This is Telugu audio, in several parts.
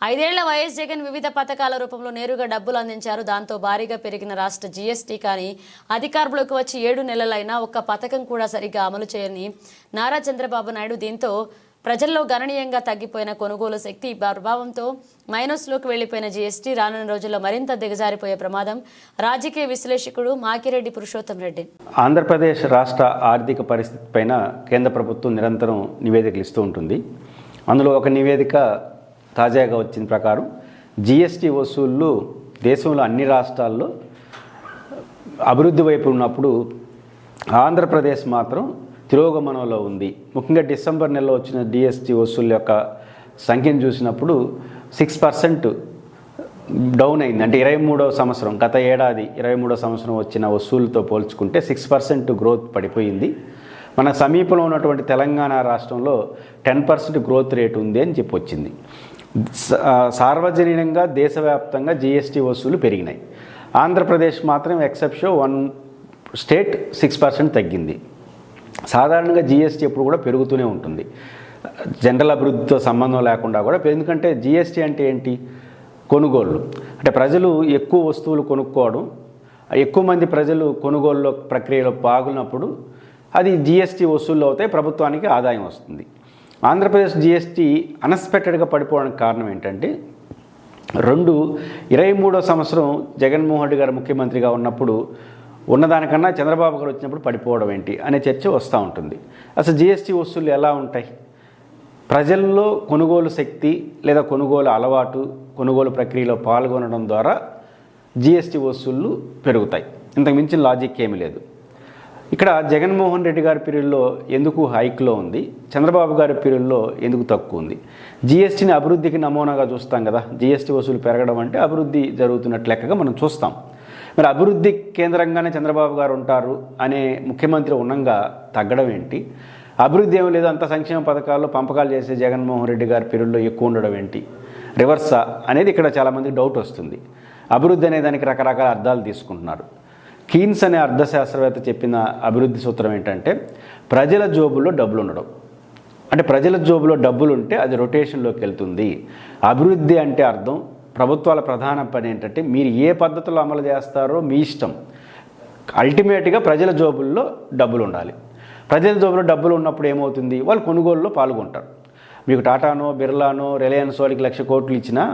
ఐదేళ్ల వైఎస్ జగన్ వివిధ పథకాల రూపంలో నేరుగా డబ్బులు అందించారు. దాంతో భారీగా పెరిగిన రాష్ట్ర జీఎస్టీ కానీ అధికారంలోకి వచ్చి 7 నెలలైనా ఒక్క పథకం కూడా సరిగ్గా అమలు చేయని నారా చంద్రబాబు నాయుడు. దీంతో ప్రజల్లో గణనీయంగా తగ్గిపోయిన కొనుగోలు శక్తి ప్రభావంతో మైనస్లోకి వెళ్లిపోయిన జీఎస్టీ రానున్న రోజుల్లో మరింత దిగజారిపోయే ప్రమాదం. రాజకీయ విశ్లేషకుడు మాకిరెడ్డి పురుషోత్తం రెడ్డి. ఆంధ్రప్రదేశ్ రాష్ట్ర ఆర్థిక పరిస్థితి పైన కేంద్ర ప్రభుత్వం నిరంతరం నివేదికలు ఇస్తూ ఉంటుంది. అందులో ఒక నివేదిక తాజాగా వచ్చిన ప్రకారం జీఎస్టీ వసూళ్లు దేశంలో అన్ని రాష్ట్రాల్లో అభివృద్ధి వైపు ఉన్నప్పుడు ఆంధ్రప్రదేశ్ మాత్రం తిరోగమనంలో ఉంది. ముఖ్యంగా డిసెంబర్ నెలలో వచ్చిన జీఎస్టీ వసూళ్ల యొక్క సంఖ్యను చూసినప్పుడు 6% డౌన్ అయింది. అంటే 23వ సంవత్సరం, గత ఏడాది 23వ సంవత్సరం వచ్చిన వసూళ్లతో పోల్చుకుంటే 6% గ్రోత్ పడిపోయింది. మన సమీపంలో ఉన్నటువంటి తెలంగాణ రాష్ట్రంలో 10% గ్రోత్ రేట్ ఉంది అని చెప్పి వచ్చింది. సార్వజనీనంగా దేశవ్యాప్తంగా జీఎస్టీ వసూలు పెరిగినాయి. ఆంధ్రప్రదేశ్ మాత్రం ఎక్సెప్షన్ 1 స్టేట్ 6% తగ్గింది. సాధారణంగా జీఎస్టీ ఎప్పుడు కూడా పెరుగుతూనే ఉంటుంది, జనరల్ అభివృద్ధితో సంబంధం లేకుండా కూడా. ఎందుకంటే జీఎస్టీ అంటే ఏంటి? కొనుగోళ్ళు. అంటే ప్రజలు ఎక్కువ వస్తువులు కొనుక్కోవడం, ఎక్కువ మంది ప్రజలు కొనుగోలు ప్రక్రియలో పాల్గొన్నప్పుడు అది జీఎస్టీ వసూళ్ళు అవుతాయి, ప్రభుత్వానికి ఆదాయం వస్తుంది. ఆంధ్రప్రదేశ్ జీఎస్టీ అన్ఎక్స్పెక్టెడ్గా పడిపోవడానికి కారణం ఏంటంటే 23వ సంవత్సరం జగన్మోహన్ రెడ్డి గారు ముఖ్యమంత్రిగా ఉన్నప్పుడు ఉన్నదానికన్నా చంద్రబాబు గారు వచ్చినప్పుడు పడిపోవడం ఏంటి అనే చర్చ వస్తూ ఉంటుంది. అసలు జీఎస్టీ వసూళ్ళు ఎలా ఉంటాయి? ప్రజల్లో కొనుగోలు శక్తి లేదా కొనుగోలు అలవాటు, కొనుగోలు ప్రక్రియలో పాల్గొనడం ద్వారా జీఎస్టీ వసూళ్ళు పెరుగుతాయి. ఇంతకు మించిన లాజిక్ ఏమీ లేదు. ఇక్కడ జగన్మోహన్ రెడ్డి గారి పీరియడ్లో ఎందుకు హైక్లో ఉంది, చంద్రబాబు గారి పీరియడ్లో ఎందుకు తక్కువ ఉంది? జీఎస్టీని అభివృద్ధికి నమూనాగా చూస్తాం కదా. జీఎస్టీ వసూలు పెరగడం అంటే అభివృద్ధి జరుగుతున్నట్లు లెక్కగా మనం చూస్తాం. మరి అభివృద్ధి కేంద్రంగానే చంద్రబాబు గారు ఉంటారు అనే ముఖ్యమంత్రి ఉన్నంగా తగ్గడం ఏంటి? అభివృద్ధి ఏమీ లేదు, అంత సంక్షేమ పథకాల్లో పంపకాలు చేసే జగన్మోహన్ రెడ్డి గారి పీరియడ్లో ఎక్కువ ఉండడం ఏంటి? రివర్సా అనేది ఇక్కడ చాలామందికి డౌట్ వస్తుంది. అభివృద్ధి అనే దానికి రకరకాల అర్థాలు తీసుకుంటున్నారు. కీన్స్ అనే అర్థశాస్త్రవేత్త చెప్పిన అభివృద్ధి సూత్రం ఏంటంటే ప్రజల జోబుల్లో డబ్బులు ఉండడం. అంటే ప్రజల జోబులో డబ్బులు ఉంటే అది రొటేషన్లోకి వెళ్తుంది. అభివృద్ధి అంటే అర్థం, ప్రభుత్వాల ప్రధాన పని ఏంటంటే మీరు ఏ పద్ధతిలో అమలు చేస్తారో మీ ఇష్టం, అల్టిమేట్గా ప్రజల జోబుల్లో డబ్బులు ఉండాలి. ప్రజల జోబులో డబ్బులు ఉన్నప్పుడు ఏమవుతుంది? వాళ్ళు కొనుగోలులో పాల్గొంటారు. మీకు టాటానో, బిర్లానో, రిలయన్స్ వాళ్ళకి 1,00,000 కోట్లు ఇచ్చినా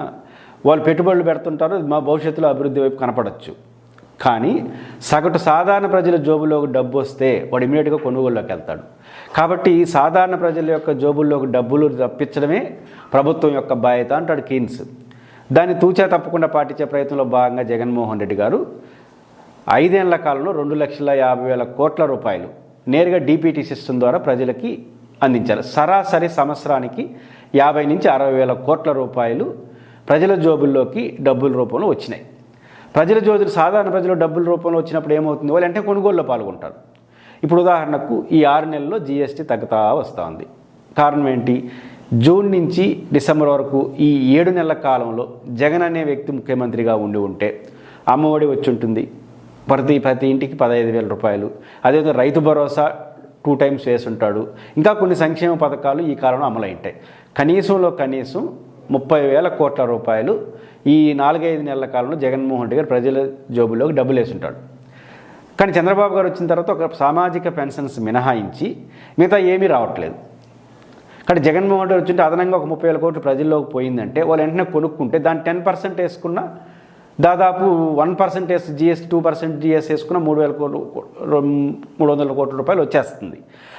వాళ్ళు పెట్టుబడులు పెడుతుంటారు, మా భవిష్యత్తులో అభివృద్ధి వైపు కనపడవచ్చు. కానీ సగటు సాధారణ ప్రజల జోబులోకి డబ్బు వస్తే వాడు ఇమీడియట్గా కొనుగోలులోకి వెళ్తాడు. కాబట్టి సాధారణ ప్రజల యొక్క జోబుల్లోకి డబ్బులు రప్పించడమే ప్రభుత్వం యొక్క బాధ్యత అంటాడు కీన్స్. దాన్ని తూచా తప్పకుండా పాటించే ప్రయత్నంలో భాగంగా జగన్మోహన్ రెడ్డి గారు 5 ఏళ్ల కాలంలో 2,50,000 కోట్ల రూపాయలు నేరుగా డీపీటీ సిస్టమ్ ద్వారా ప్రజలకి అందించారు. సరాసరి సంవత్సరానికి 50 నుంచి 60,000 కోట్ల రూపాయలు ప్రజల జోబుల్లోకి డబ్బుల రూపంలో వచ్చినాయి. ప్రజల జోబులు, సాధారణ ప్రజల డబ్బుల రూపంలో వచ్చినప్పుడు ఏమవుతుంది? వాళ్ళు అంటే కొనుగోలులో పాల్గొంటారు. ఇప్పుడు ఉదాహరణకు ఈ 6 నెలల్లో జీఎస్టీ తగ్గుతా వస్తూ ఉంది. కారణం ఏంటి? జూన్ నుంచి డిసెంబర్ వరకు ఈ 7 నెలల కాలంలో జగన్ అనే వ్యక్తి ముఖ్యమంత్రిగా ఉంటే అమ్మఒడి వచ్చి ఉంటుంది, ప్రతి ఇంటికి 15,000 రూపాయలు. అదేవిధంగా రైతు భరోసా 2 టైమ్స్ వేసి ఉంటాడు. ఇంకా కొన్ని సంక్షేమ పథకాలు ఈ కాలంలో అమలైంటాయి. కనీసం 30,000 కోట్ల రూపాయలు ఈ 4-5 నెలల కాలంలో జగన్మోహన్ రెడ్డి గారు ప్రజల జోబుల్లోకి డబ్బులు వేసి ఉంటాడు. కానీ చంద్రబాబు గారు వచ్చిన తర్వాత ఒక సామాజిక పెన్షన్స్ మినహాయించి మిగతా ఏమీ రావట్లేదు. కానీ జగన్మోహన్ రెడ్డి వచ్చింటే అదనంగా ఒక 30,000 కోట్లు ప్రజల్లోకి పోయిందంటే వాళ్ళు వెంటనే కొనుక్కుంటే దాన్ని 10% వేసుకున్నా దాదాపు 1% జీఎస్టీ, 2% జీఎస్టీ వేసుకున్న 300 కోట్ల రూపాయలు వచ్చేస్తుంది.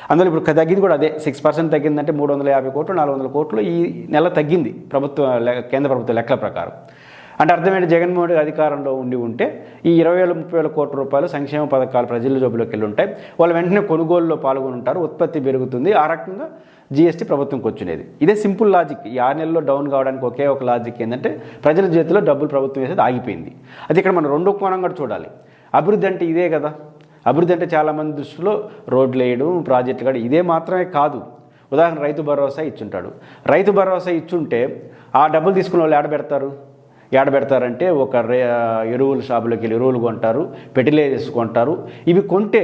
అందులో ఇప్పుడు తగ్గింది కూడా అదే, 6% తగ్గిందంటే 350 కోట్లు, 400 కోట్లు ఈ నెల తగ్గింది కేంద్ర ప్రభుత్వ లెక్కల ప్రకారం. అంటే అర్థమైంది, జగన్మోహన్ రెడ్డి అధికారంలో ఉంటే ఈ 20,000-30,000 కోట్ల రూపాయలు సంక్షేమ పథకాలు ప్రజల జోబులోకి వెళ్ళి ఉంటాయి. వాళ్ళు వెంటనే కొనుగోలులో పాల్గొని ఉంటారు, ఉత్పత్తి పెరుగుతుంది. ఆ రకంగా జీఎస్టీ ప్రభుత్వంకి వచ్చినది. ఇదే సింపుల్ లాజిక్. ఈ 6 నెలల్లో డౌన్ కావడానికి ఒకే ఒక లాజిక్ ఏంటంటే ప్రజల చేతిలో డబ్బులు ప్రభుత్వం వేసేది ఆగిపోయింది. అది ఇక్కడ మనం రెండో కోణం కూడా చూడాలి. అభివృద్ధి అంటే ఇదే కదా. అభివృద్ధి అంటే చాలామంది దృష్టిలో రోడ్లు వేయడం, ప్రాజెక్టులు కూడా ఇదే మాత్రమే కాదు. ఉదాహరణ రైతు భరోసా ఇచ్చుంటాడు. రైతు భరోసా ఇచ్చుంటే ఆ డబ్బులు తీసుకున్న వాళ్ళు ఏడబెడతారంటే ఒక ఎరువుల షాపులోకి వెళ్ళి ఎరువులు కొంటారు, ఫెర్టిలైజర్స్ కొంటారు. ఇవి కొంటే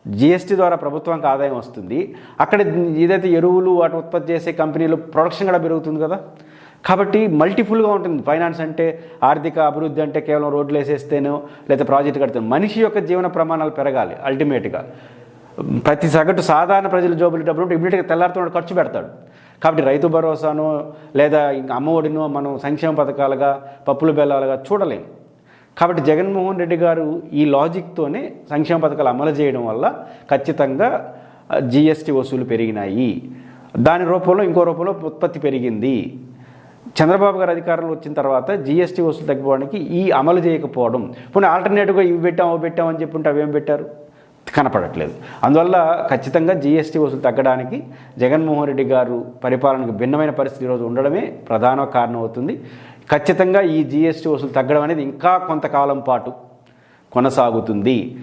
జీఎస్టీ ద్వారా ప్రభుత్వానికి ఆదాయం వస్తుంది. అక్కడ ఏదైతే ఎరువులు వాటి ఉత్పత్తి చేసే కంపెనీలు ప్రొడక్షన్ కూడా పెరుగుతుంది కదా. కాబట్టి మల్టిపుల్గా ఉంటుంది. ఫైనాన్స్ అంటే, ఆర్థిక అభివృద్ధి అంటే కేవలం రోడ్లు వేసేస్తేనో లేదా ప్రాజెక్టు కడితేనో, మనిషి యొక్క జీవన ప్రమాణాలు పెరగాలి. అల్టిమేట్గా ప్రతి సగటు సాధారణ ప్రజల జోబులు డబ్బులు ఇమీడియట్గా తెల్లారుతున్నాడు ఖర్చు పెడతాడు. కాబట్టి రైతు భరోసానో లేదా ఇంకా అమ్మఒడినో మనం సంక్షేమ పథకాలుగా పప్పులు బెల్లాలుగా చూడలేం. కాబట్టి జగన్మోహన్ రెడ్డి గారు ఈ లాజిక్తోనే సంక్షేమ పథకాలు అమలు చేయడం వల్ల ఖచ్చితంగా జిఎస్టీ వసూలు పెరిగినాయి. దాని రూపంలో ఇంకో రూపంలో ఉత్పత్తి పెరిగింది. చంద్రబాబు గారు అధికారంలో వచ్చిన తర్వాత జిఎస్టీ వసూలు తగ్గిపోవడానికి ఈ అమలు చేయకపోవడం, పోనీ ఆల్టర్నేటివ్గా ఇవి పెట్టాం అవి పెట్టాం అని చెప్పుంటే అవేం పెట్టారు కనపడట్లేదు. అందువల్ల ఖచ్చితంగా జిఎస్టీ వసూలు తగ్గడానికి జగన్మోహన్ రెడ్డి గారు పరిపాలనకు భిన్నమైన పరిస్థితి ఈరోజు ఉండడమే ప్రధాన కారణం అవుతుంది. ఖచ్చితంగా ఈ జిఎస్టీ వసూలు తగ్గడం అనేది ఇంకా కొంతకాలం పాటు కొనసాగుతుంది.